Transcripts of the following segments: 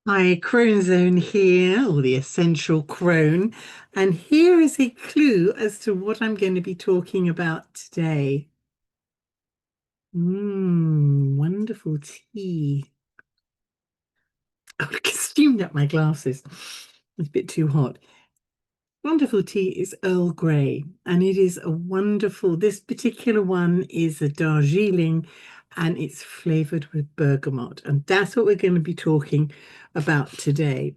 Hi, Crone Zone here, or the Essential Crone, and here is a clue as to what I'm going to be talking about today. Wonderful tea. I've consumed up my glasses. It's a bit too hot. Wonderful tea is Earl Grey, and it is a wonderful, this particular one is a Darjeeling, and it's flavored with bergamot, and that's what we're going to be talking about today.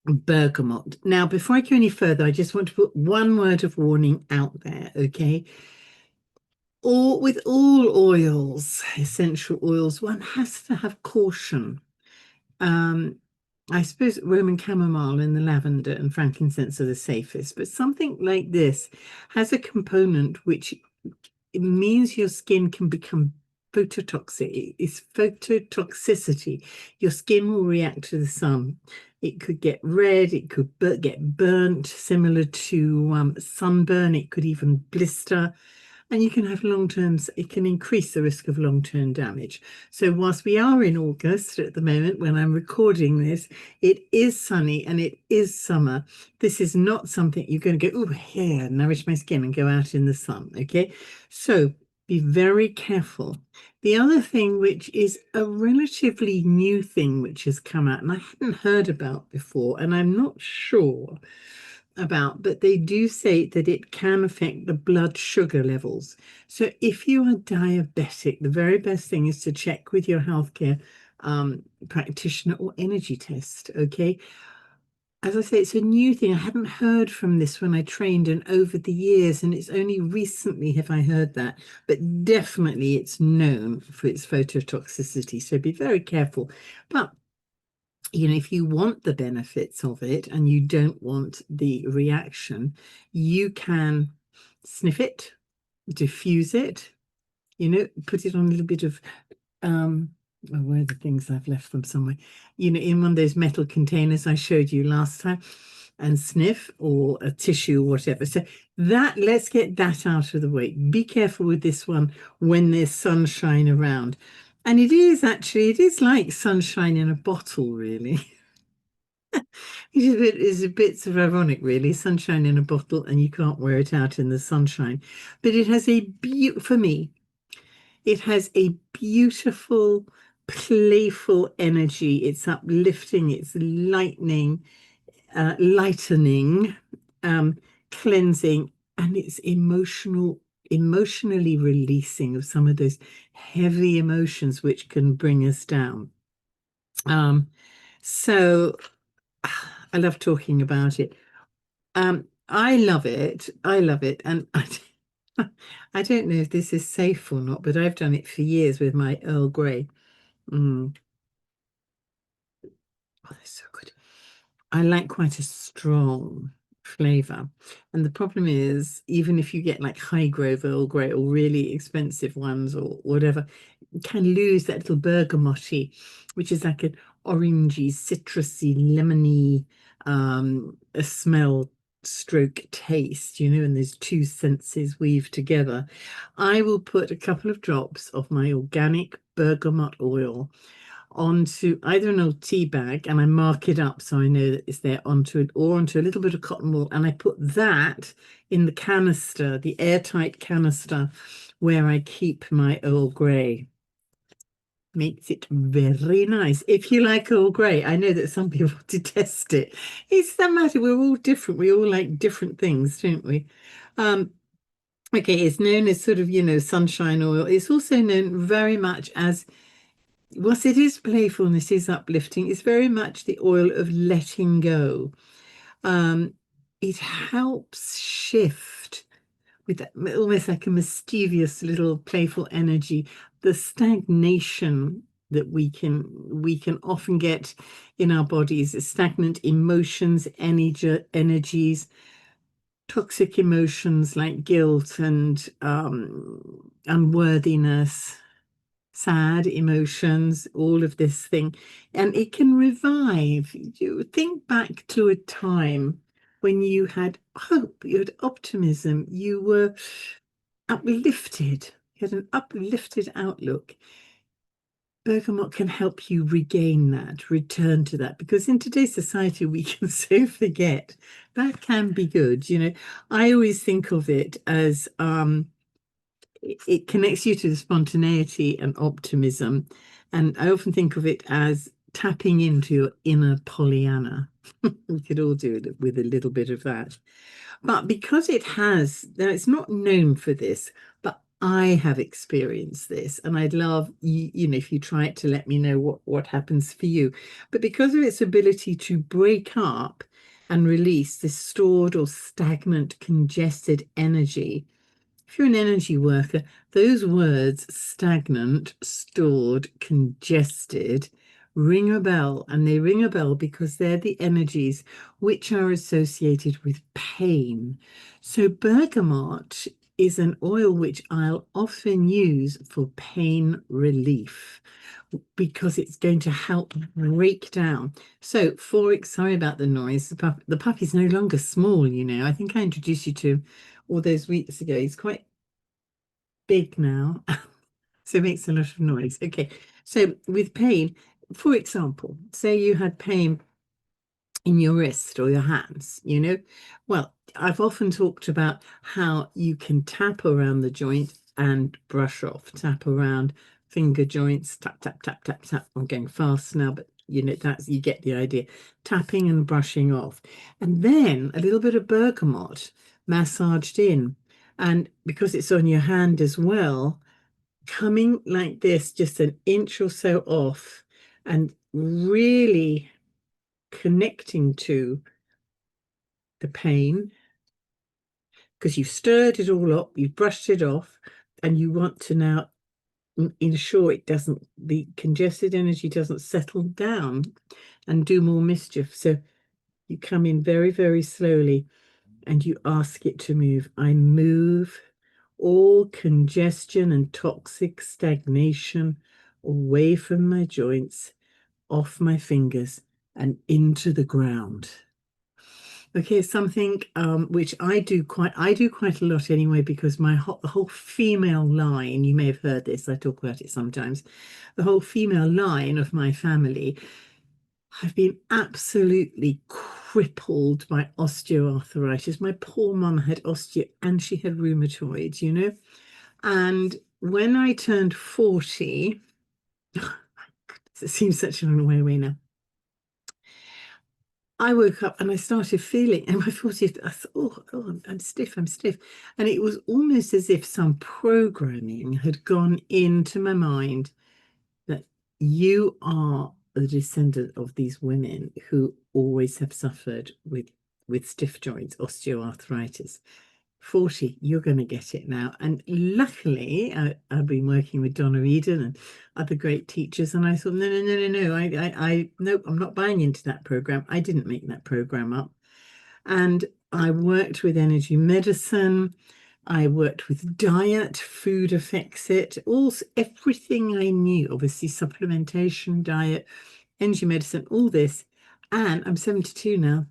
Bergamot. Now, before I go any further, I just want to put one word of warning out there, okay? Or with all oils, essential oils, one has to have caution. Um, I suppose Roman chamomile and the lavender and frankincense are the safest, but something like this has a component which it means your skin can become phototoxic. It's phototoxicity. Your skin will react to the sun. It could get red, it could get burnt, similar to sunburn. It could even blister. And you can have long-term, it can increase the risk of long-term damage. So whilst we are in August at the moment, when I'm recording this, it is sunny and it is summer. This is not something you're going to go, oh, here, nourish my skin and go out in the sun. Okay. So be very careful. The other thing, which is a relatively new thing which has come out and I hadn't heard about before, and I'm not sure about, but they do say that it can affect the blood sugar levels. So if you are diabetic, the very best thing is to check with your healthcare practitioner or energy test. Okay. As I say, it's a new thing. I hadn't heard from this when I trained and over the years, and it's only recently have I heard that, but definitely it's known for its phototoxicity. So be very careful. But if you want the benefits of it and you don't want the reaction, you can sniff it, diffuse it, put it on a little bit of where are the things I've left them somewhere, in one of those metal containers I showed you last time, and sniff, or a tissue or whatever. So let's get that out of the way. Be careful with this one when there's sunshine around. And it is like sunshine in a bottle, really. It's a bit sort of ironic, really. Sunshine in a bottle, and you can't wear it out in the sunshine. But it has for me, it has a beautiful, playful energy. It's uplifting, it's lightening, cleansing, and it's emotionally releasing of some of those heavy emotions which can bring us down. So I love talking about it. I love it. I love it. And I don't know if this is safe or not, but I've done it for years with my Earl Grey. Mm. Oh, they're so good. I like quite a strong flavor. And the problem is, even if you get like high grove Earl Grey or really expensive ones or whatever, you can lose that little bergamoty, which is like an orangey, citrusy, lemony a smell stroke taste, and those two senses weave together. I will put a couple of drops of my organic bergamot oil onto either an old tea bag, and I mark it up so I know that it's there, onto it, or onto a little bit of cotton wool, and I put that in the canister, the airtight canister where I keep my Earl Grey. Makes it very nice. If you like Earl Grey, I know that some people detest it. It's no matter, we're all different. We all like different things, don't we? Um, okay, it's known as sort of, sunshine oil. It's also known very much as, whilst it is playfulness, is uplifting, it's very much the oil of letting go. It helps shift with that, almost like a mischievous little playful energy, the stagnation that we can often get in our bodies, stagnant emotions, energies, toxic emotions like guilt and unworthiness, sad emotions, all of this thing. And it can revive. You think back to a time when you had hope, you had optimism, you were uplifted, you had an uplifted outlook. Bergamot can help you regain that, return to that, because in today's society, we can so forget. That can be good. I always think of it as it connects you to the spontaneity and optimism. And I often think of it as tapping into your inner Pollyanna. We could all do it with a little bit of that. But because now it's not known for this, but I have experienced this, and I'd love if you try it to let me know what happens for you. But because of its ability to break up and release this stored or stagnant, congested energy, if you're an energy worker, those words, stagnant, stored, congested, ring a bell. And they ring a bell because they're the energies which are associated with pain. So bergamot is an oil which I'll often use for pain relief because it's going to help break down. So, sorry about the noise. The puppy's no longer small, I think I introduced you to all those weeks ago. He's quite big now, so it makes a lot of noise. Okay, so with pain, for example, say you had pain in your wrist or your hands, well, I've often talked about how you can tap around the joint and brush off, tap around finger joints, tap, tap, tap, tap, tap. I'm going fast now, but you get the idea. Tapping and brushing off. And then a little bit of bergamot massaged in. And because it's on your hand as well, coming like this, just an inch or so off, and really connecting to the pain because you've stirred it all up, you've brushed it off, and you want to now ensure the congested energy doesn't settle down and do more mischief. So you come in very, very slowly and you ask it to move. I move all congestion and toxic stagnation away from my joints, off my fingers, and into the ground. Okay, something which I do quite a lot anyway, because my the whole female line, you may have heard this, I talk about it sometimes, the whole female line of my family have been absolutely crippled by osteoarthritis. My poor mum had osteo and she had rheumatoid, And when I turned 40, it seems such a long way away now, I woke up and I started feeling, and my 40th, I thought, oh, I'm stiff, I'm stiff. And it was almost as if some programming had gone into my mind that you are the descendant of these women who always have suffered with stiff joints, osteoarthritis. 40, you're going to get it now. And luckily, I've been working with Donna Eden and other great teachers, and I thought, no, nope, I'm not buying into that program. I didn't make that program up. And I worked with energy medicine. I worked with diet, food affects it, everything I knew, obviously supplementation, diet, energy medicine, all this. And I'm 72 now.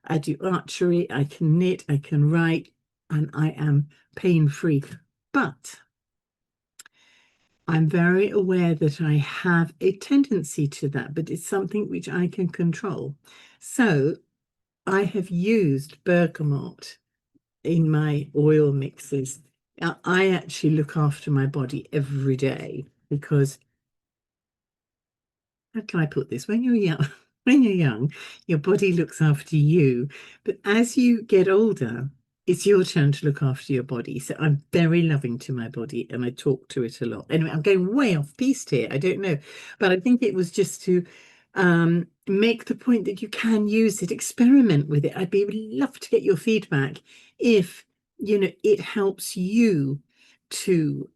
I do archery, I can knit, I can write, and I am pain-free. But I'm very aware that I have a tendency to that, but it's something which I can control. So I have used bergamot in my oil mixes. I actually look after my body every day because, how can I put this? When you're young, your body looks after you. But as you get older, it's your turn to look after your body. So I'm very loving to my body and I talk to it a lot. Anyway, I'm going way off piste here. I don't know. But I think it was just to make the point that you can use it, experiment with it. I'd love to get your feedback if, it helps you to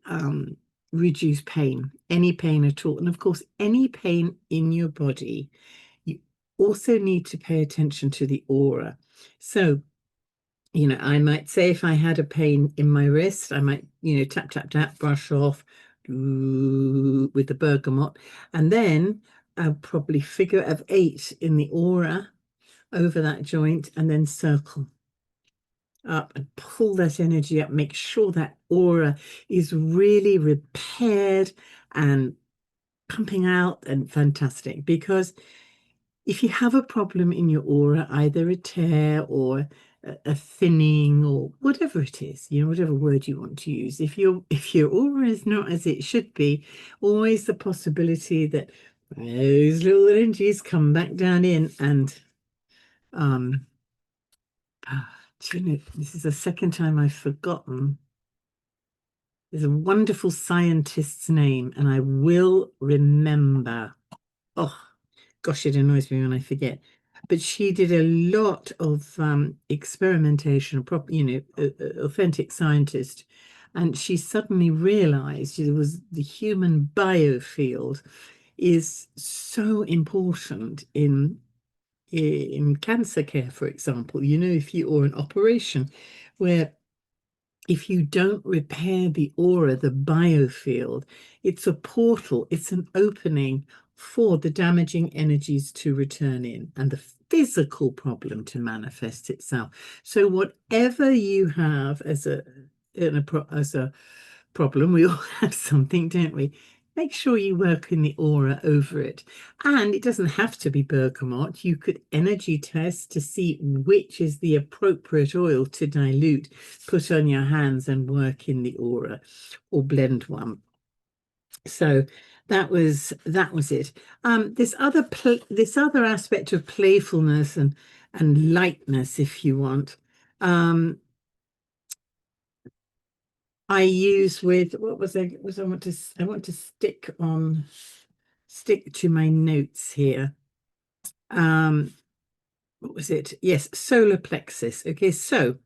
reduce pain, any pain at all. And of course, any pain in your body, you also need to pay attention to the aura. So, I might say if I had a pain in my wrist, I might, tap, tap, tap, brush off with the bergamot. And then I'll probably figure of 8 in the aura over that joint and then circle up and pull that energy up, make sure that aura is really repaired and pumping out and fantastic. Because if you have a problem in your aura, either a tear or a thinning or whatever it is, whatever word you want to use, if your aura is not as it should be, always the possibility that those little energies come back down in and um do you know, this is the second time I've forgotten. There's a wonderful scientist's name, and I will remember. Oh, gosh, it annoys me when I forget. But she did a lot of experimentation, authentic scientist. And she suddenly realized it was the human biofield is so important in cancer care, for example. If you or an operation where if you don't repair the aura, the biofield, it's a portal, it's an opening for the damaging energies to return in and the physical problem to manifest itself. So whatever you have as a problem, we all have something, don't we? Make sure you work in the aura over it. And it doesn't have to be bergamot. You could energy test to see which is the appropriate oil to dilute, put on your hands and work in the aura, or blend one. So that was it. This other aspect of playfulness and lightness, if you want. I use with what was I want to stick to my notes here. What was it? Yes, solar plexus. Okay, so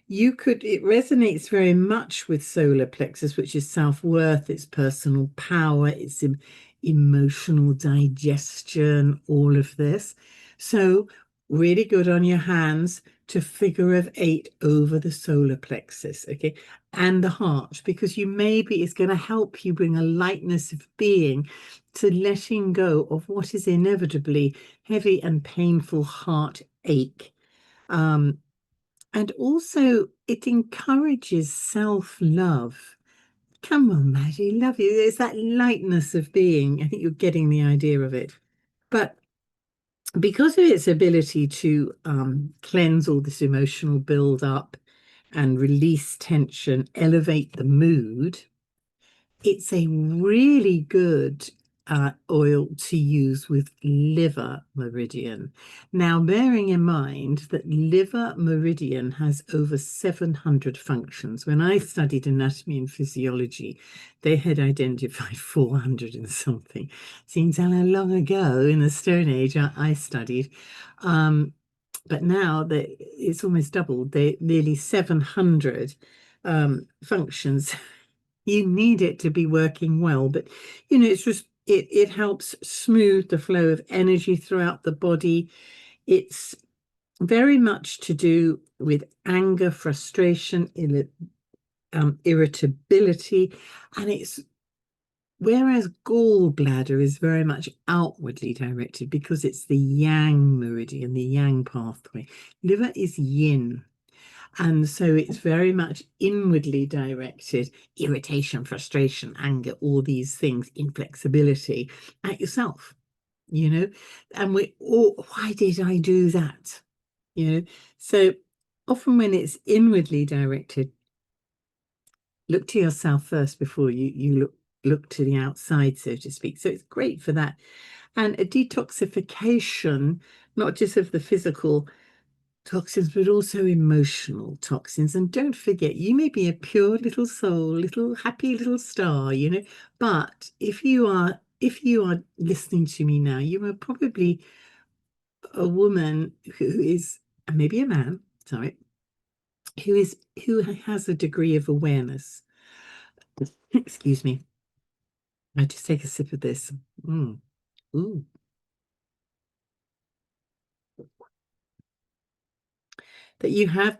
it resonates very much with solar plexus, which is self-worth, it's personal power, it's emotional digestion, all of this. So really good on your hands to figure of 8 over the solar plexus, okay, and the heart, because it's going to help you bring a lightness of being to letting go of what is inevitably heavy and painful heartache. And also, it encourages self-love. Come on, Maddie, love you. There's that lightness of being. I think you're getting the idea of it. But because of its ability to cleanse all this emotional build-up and release tension, elevate the mood, it's a really good oil to use with liver meridian. Now, bearing in mind that liver meridian has over 700 functions. When I studied anatomy and physiology, they had identified 400 and something. Seems how long ago in the Stone Age I studied. But now it's almost doubled. They're nearly 700 functions. You need it to be working well, but it's just it helps smooth the flow of energy throughout the body. It's very much to do with anger, frustration, irritability, and it's whereas gallbladder is very much outwardly directed because it's the yang meridian, the yang pathway. Liver is yin. And so it's very much inwardly directed, irritation, frustration, anger, all these things, inflexibility at yourself, and why did I do that? So often when it's inwardly directed, look to yourself first before you look to the outside, so to speak. So it's great for that. And a detoxification, not just of the physical toxins, but also emotional toxins. And don't forget, you may be a pure little soul, little happy little star, but if you are listening to me now, you are probably a woman who is, maybe a man, sorry, who has a degree of awareness. Excuse me. I just take a sip of this. Ooh. That you have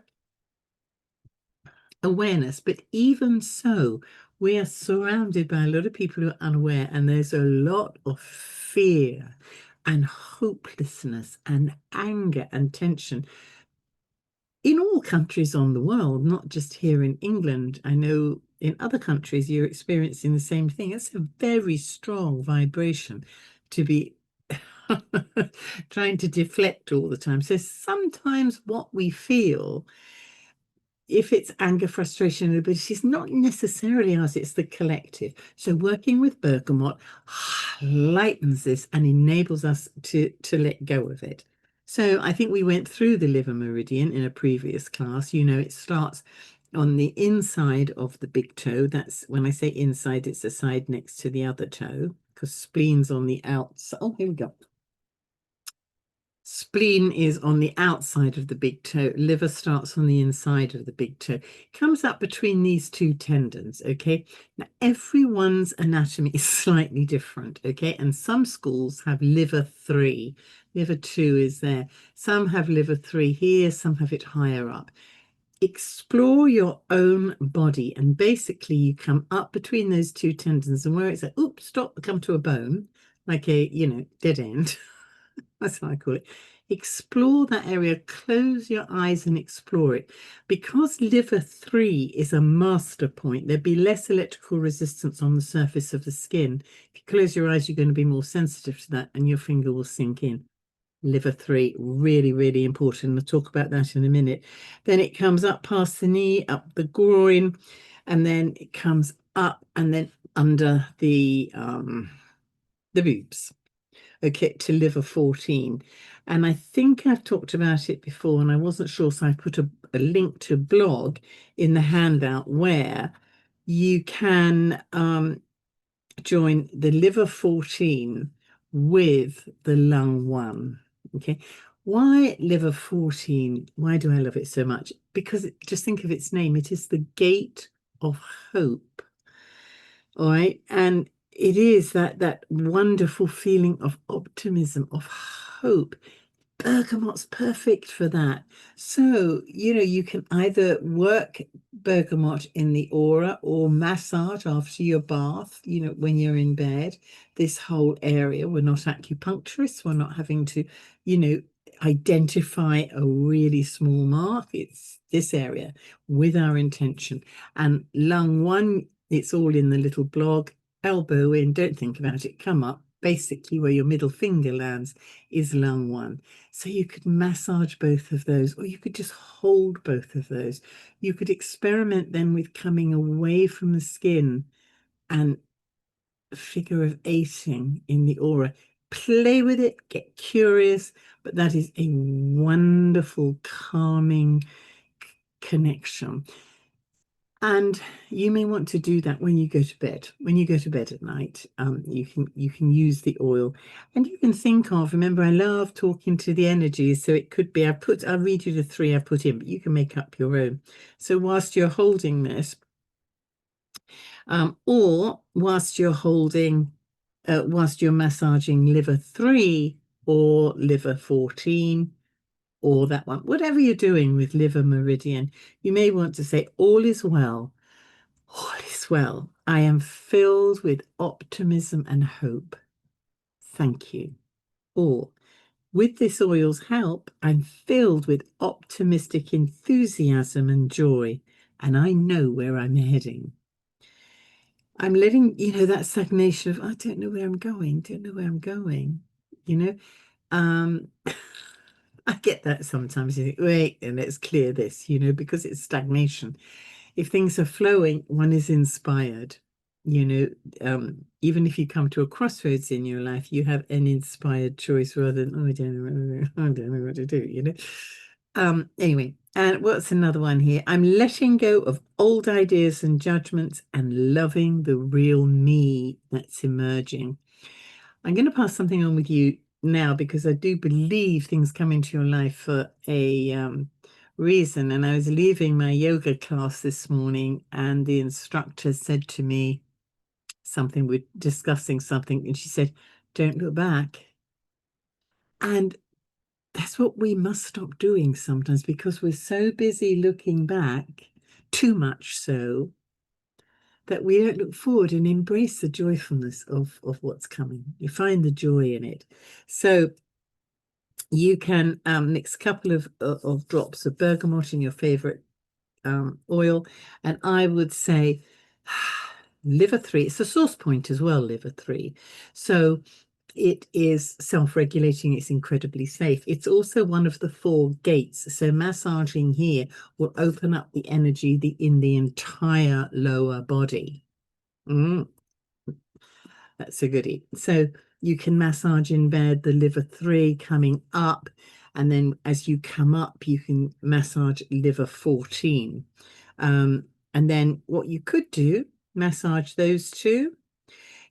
awareness, but even so, we are surrounded by a lot of people who are unaware, and there's a lot of fear and hopelessness and anger and tension in all countries on the world, not just here in England. I know in other countries you're experiencing the same thing. It's a very strong vibration to be trying to deflect all the time. So sometimes what we feel, if it's anger, frustration, inability, it's not necessarily us, it's the collective. So working with Bergamot lightens this and enables us to let go of it. So I think we went through the liver meridian in a previous class. You know, it starts on the inside of the big toe. That's when I say inside, it's the side next to the other toe, because spleen's on the outside. Oh, here we go. Spleen is on the outside of the big toe. Liver starts on the inside of the big toe. Comes up between these two tendons, okay? Now, everyone's anatomy is slightly different, okay? And some schools have liver 3. Liver 2 is there. Some have liver 3 here, some have it higher up. Explore your own body, and basically you come up between those two tendons, and where it's like, oops, stop, come to a bone, like a, you know, dead end. That's what I call it. Explore that area, close your eyes and explore it. Because liver 3 is a master point, there'd be less electrical resistance on the surface of the skin. If you close your eyes, you're going to be more sensitive to that and your finger will sink in. Liver 3, really, really important. I'll talk about that in a minute. Then it comes up past the knee, up the groin, and then it comes up and then under the boobs. Okay, to liver 14. And I think I've talked about it before and I wasn't sure, so I put a link to a blog in the handout where you can join the liver 14 with the lung 1. Okay, why liver 14? Why do I love it so much? Because just think of its name. It is the gate of hope. All right, and it is that wonderful feeling of optimism, of hope. Bergamot's perfect for that. So, you know, you can either work bergamot in the aura or massage after your bath, you know, when you're in bed, this whole area. We're not acupuncturists. We're not having to, you know, identify a really small mark. It's this area with our intention. And lung 1, it's all in the little blog. Elbow in, don't think about it, come up. Basically, where your middle finger lands is lung 1. So you could massage both of those, or you could just hold both of those. You could experiment then with coming away from the skin and figure of 8ing in the aura. Play with it, get curious, but that is a wonderful, calming connection. And you may want to do that when you go to bed. When you go to bed at night, you can use the oil, and you can think of. Remember, I love talking to the energies, so it could be I'll read you the 3 I've put in, but you can make up your own. So whilst you're holding this, or whilst you're holding, whilst you're massaging liver 3 or liver 14. Or that one, whatever you're doing with liver meridian, you may want to say, all is well. All is well. I am filled with optimism and hope. Thank you. Or, with this oil's help, I'm filled with optimistic enthusiasm and joy, and I know where I'm heading. I'm letting, you know, that stagnation of, I don't know where I'm going, you know. I get that sometimes. You think, wait, and let's clear this, you know, because it's stagnation. If things are flowing, one is inspired. You know, even if you come to a crossroads in your life, you have an inspired choice rather than, oh, I don't know what to do, you know. Anyway, and what's another one here? I'm letting go of old ideas and judgments and loving the real me that's emerging. I'm going to pass something on with you now because I do believe things come into your life for a reason. And I was leaving my yoga class this morning and the instructor said to me something, we're discussing something, and she said, don't look back. And that's what we must stop doing sometimes, because we're so busy looking back, too much so, that we don't look forward and embrace the joyfulness of what's coming. You find the joy in it. So you can mix a couple of drops of bergamot in your favorite oil. And I would say Liver 3, it's a source point as well, liver 3. So it is self-regulating, it's incredibly safe. It's also one of the 4 gates. So massaging here will open up the energy in the entire lower body. That's a goodie. So you can massage in bed the liver 3 coming up, and then as you come up, you can massage liver 14. And then what you could do, massage those 2.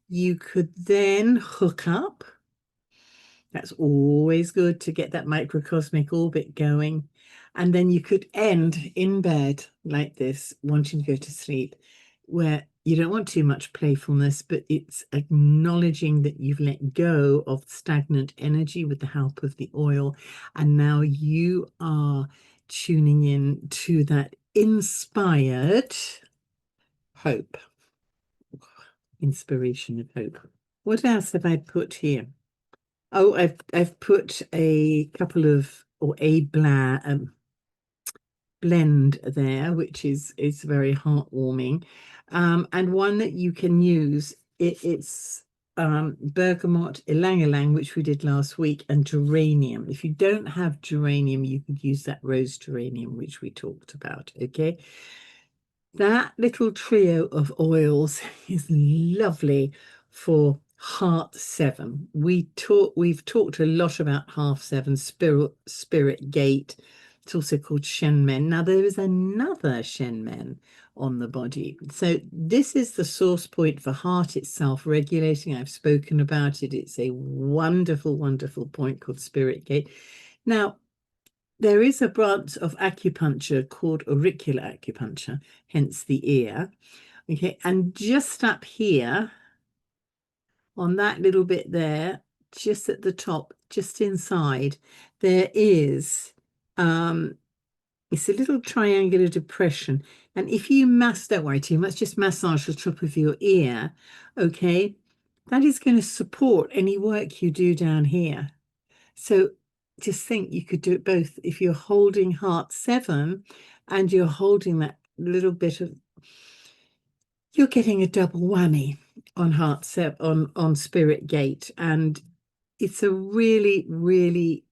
You could then hook up. That's always good to get that microcosmic orbit going. And then you could end in bed like this, wanting to go to sleep, where you don't want too much playfulness, but it's acknowledging that you've let go of stagnant energy with the help of the oil. And now you are tuning in to that inspired hope, inspiration of hope. What else have I put here? Oh, I've put a couple of, or a blend there, which is very heartwarming, and one that you can use. It's bergamot, ylang ylang, which we did last week, and geranium. If you don't have geranium, you could use that rose geranium, which we talked about. Okay, that little trio of oils is lovely for Heart 7. We've talked a lot about Half 7, spirit gate. It's also called Shen Men. Now there is another Shen Men on the body. So this is the source point for heart itself, regulating. I've spoken about it. It's a wonderful, wonderful point called spirit gate. Now, there is a branch of acupuncture called auricular acupuncture, hence the ear. Okay, and just up here on that little bit there, just at the top, just inside, there is it's a little triangular depression. And if you don't worry too much, just massage the top of your ear, okay, that is going to support any work you do down here. So just think you could do it both. If you're holding Heart 7 and you're holding that little bit of, you're getting a double whammy on Heart 7, on Spirit Gate. And it's a really, really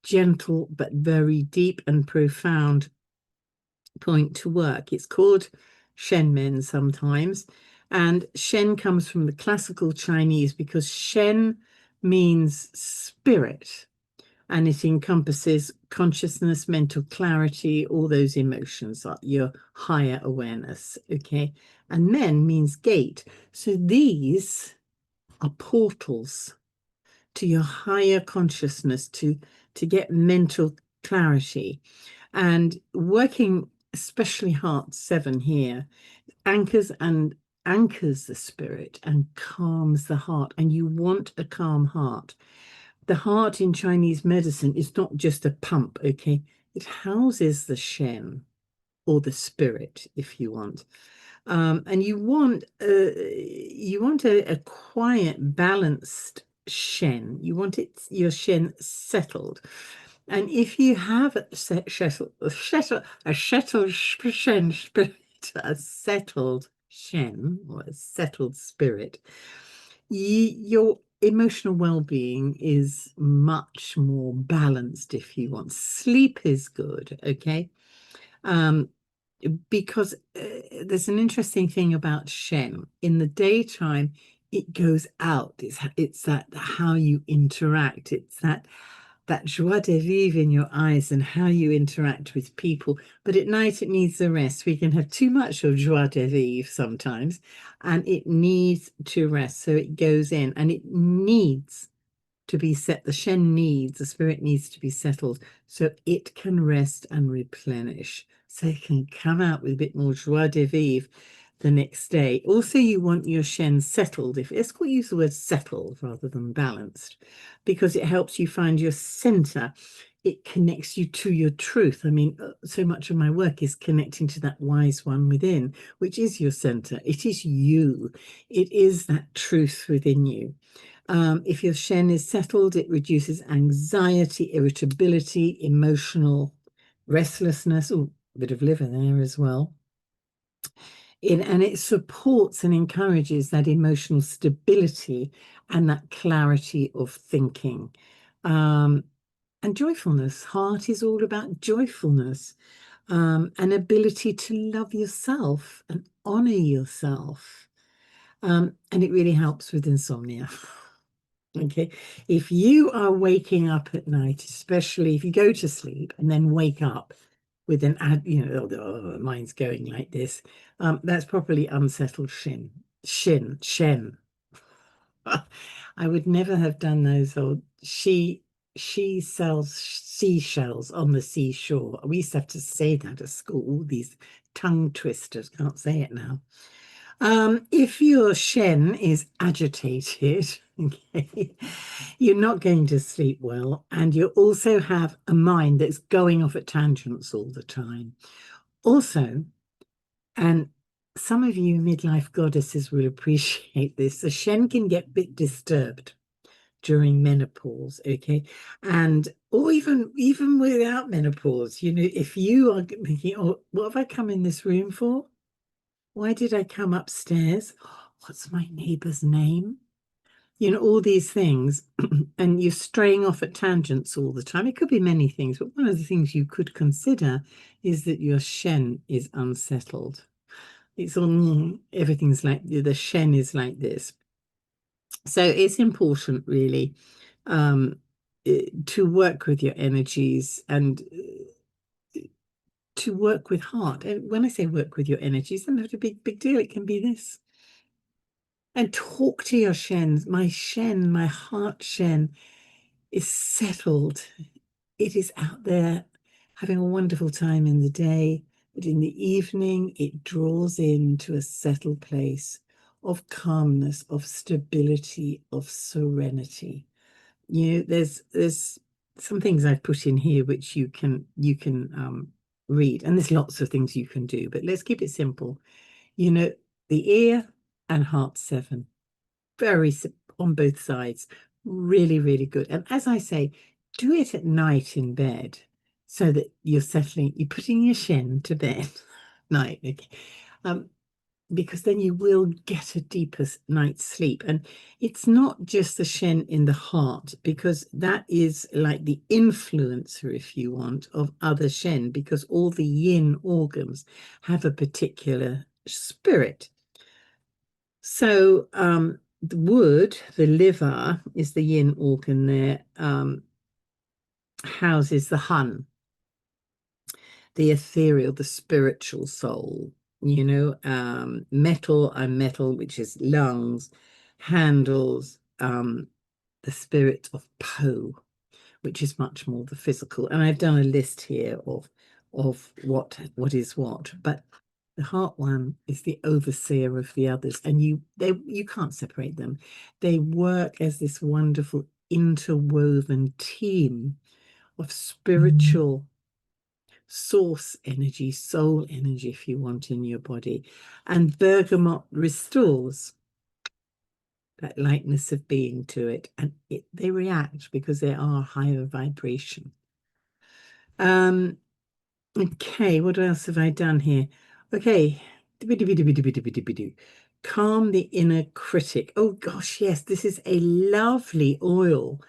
gentle but very deep and profound point to work. It's called Shen Men sometimes. And Shen comes from the classical Chinese because Shen means spirit, and it encompasses consciousness, mental clarity, all those emotions, like your higher awareness. Okay, and Men means gate. So these are portals to your higher consciousness, to get mental clarity. And working, especially Heart 7 here, anchors the spirit and calms the heart. And you want a calm heart. The heart in Chinese medicine is not just a pump, okay? It houses the shen, or the spirit, if you want. And you want a quiet, balanced shen. You want your shen settled. And if you have a settled shen spirit, a settled shen, or a settled spirit, your emotional well-being is much more balanced. If you want, sleep is good, okay? Because there's an interesting thing about Shen. In the daytime, it goes out. It's that how you interact. It's that joie de vivre in your eyes and how you interact with people. But at night, it needs a rest. We can have too much of joie de vivre sometimes, and it needs to rest. So it goes in, and it needs to be set. The spirit needs to be settled so it can rest and replenish. So it can come out with a bit more joie de vivre the next day. Also, you want your shen settled. Let's use the word settled rather than balanced, because it helps you find your center. It connects you to your truth. I mean, so much of my work is connecting to that wise one within, which is your center. It is you. It is that truth within you. If your shen is settled, it reduces anxiety, irritability, emotional restlessness. Oh, a bit of liver there as well. And it supports and encourages that emotional stability and that clarity of thinking. Um, and joyfulness. Heart is all about joyfulness, an ability to love yourself and honor yourself. And it really helps with insomnia. Okay, if you are waking up at night, especially if you go to sleep and then wake up with an oh, mine's going like this, that's probably unsettled shen. I would never have done those old she sells seashells on the seashore. We used to have to say that at school, these tongue twisters, can't say it now. If your shen is agitated, okay, you're not going to sleep well, and you also have a mind that's going off at tangents all the time. Also, and some of you midlife goddesses will appreciate this, the shen can get a bit disturbed during menopause, okay, and or even without menopause. If you are thinking, oh, what have I come in this room for? Why did I come upstairs? What's my neighbor's name? All these things, and you're straying off at tangents all the time. It could be many things, but one of the things you could consider is that your shen is unsettled. It's on, everything's like, the shen is like this. So it's important, really, to work with your energies and to work with heart. And when I say work with your energies, it's not a big deal. It can be this. And talk to your shen. My heart shen is settled. It is out there having a wonderful time in the day, but in the evening, it draws into a settled place of calmness, of stability, of serenity. There's some things I've put in here which you can read, and there's lots of things you can do, but let's keep it simple. The ear and heart 7, very on both sides, really, really good. And as I say, do it at night in bed so that you're putting your shen to bed night, okay? Because then you will get a deeper night's sleep. And it's not just the shen in the heart, because that is like the influencer, if you want, of other shen, because all the yin organs have a particular spirit. So the wood, the liver, is the yin organ there, houses the hun, the ethereal, the spiritual soul, metal and metal, which is lungs, handles the spirit of Po, which is much more the physical. And I've done a list here of what is what, but the heart one is the overseer of the others, and you can't separate them. They work as this wonderful interwoven team of spiritual source energy, soul energy, if you want, in your body. And bergamot restores that lightness of being to it, and they react because they are higher vibration. Okay, what else have I done here? Okay, calm the inner critic. Oh gosh, yes, this is a lovely oil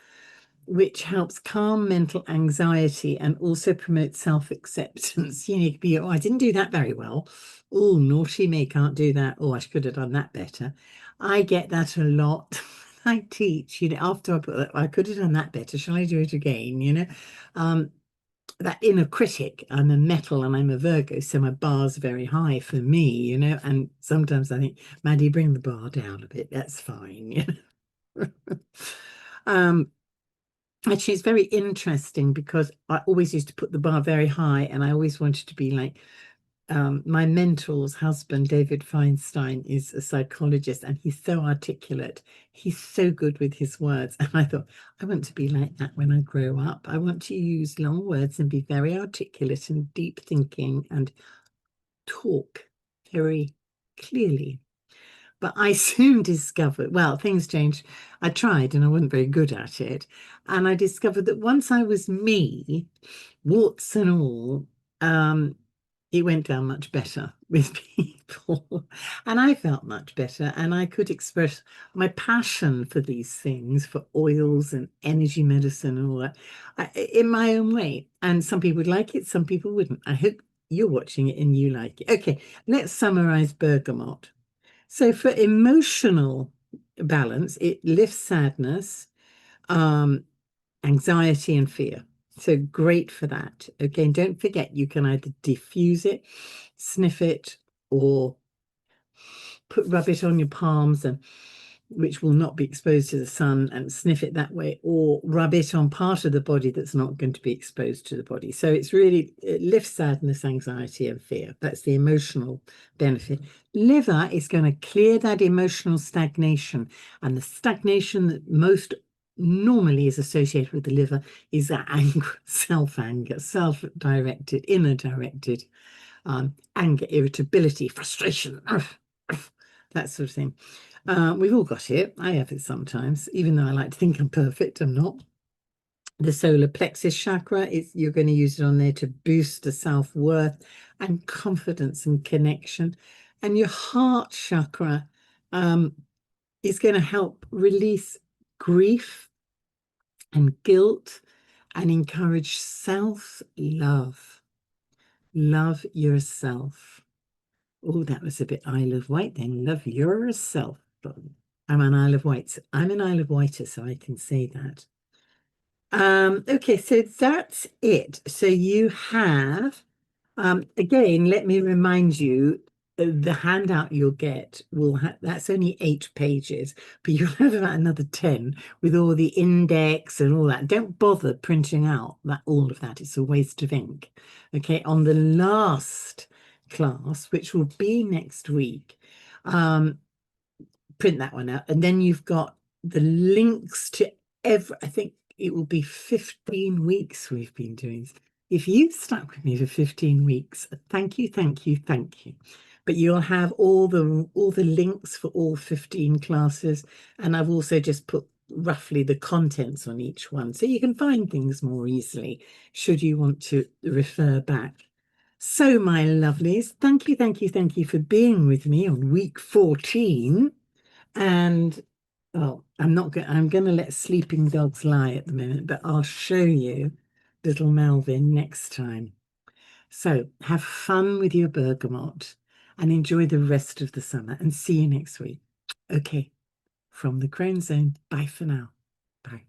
which helps calm mental anxiety and also promote self-acceptance. You could be, oh, I didn't do that very well. Oh, naughty me, can't do that. Oh, I could have done that better. I get that a lot. I teach, after I put that, I could have done that better. Shall I do it again? That inner critic. I'm a metal and I'm a Virgo, so my bar's very high for me, and sometimes I think, Maddie, bring the bar down a bit. That's fine. Actually, it's very interesting because I always used to put the bar very high, and I always wanted to be like my mentor's husband, David Feinstein, is a psychologist, and he's so articulate. He's so good with his words. And I thought, I want to be like that when I grow up. I want to use long words and be very articulate and deep thinking and talk very clearly. But I soon discovered, well, things changed. I tried and I wasn't very good at it. And I discovered that once I was me, warts and all, it went down much better with people. And I felt much better. And I could express my passion for these things, for oils and energy medicine and all that, in my own way. And some people would like it, some people wouldn't. I hope you're watching it and you like it. Okay, let's summarize bergamot. So for emotional balance, it lifts sadness, anxiety and fear. So great for that. Again, don't forget you can either diffuse it, sniff it, or rub it on your palms, and which will not be exposed to the sun, and sniff it that way, or rub it on part of the body that's not going to be exposed to the body. So it lifts sadness, anxiety, and fear. That's the emotional benefit. Liver is going to clear that emotional stagnation, and the stagnation that most normally is associated with the liver is that anger, self-anger, self-directed, inner-directed anger, irritability, frustration, that sort of thing. We've all got it. I have it sometimes, even though I like to think I'm perfect, I'm not. The solar plexus chakra, you're going to use it on there to boost the self-worth and confidence and connection. And your heart chakra is going to help release grief and guilt and encourage self-love. Love yourself. Oh, that was a bit Isle of Wight then. Love yourself. I'm an Isle of Wight. I'm an Isle of Wighter, so I can say that. Okay, so that's it. So you have, again, let me remind you, the handout you'll get that's only 8 pages, but you'll have about another 10 with all the index and all that. Don't bother printing out all of that. It's a waste of ink. Okay, on the last class, which will be next week, print that one out, and then you've got the links to I think it will be 15 weeks we've been doing this. If you've stuck with me for 15 weeks, thank you, thank you, thank you. But you'll have all the links for all 15 classes, and I've also just put roughly the contents on each one, so you can find things more easily should you want to refer back. So, my lovelies, thank you, thank you, thank you for being with me on week 14. And I'm going to let sleeping dogs lie at the moment, but I'll show you little Melvin next time. So have fun with your bergamot and enjoy the rest of the summer, and see you next week. Okay, from the Crone Zone, bye for now. Bye.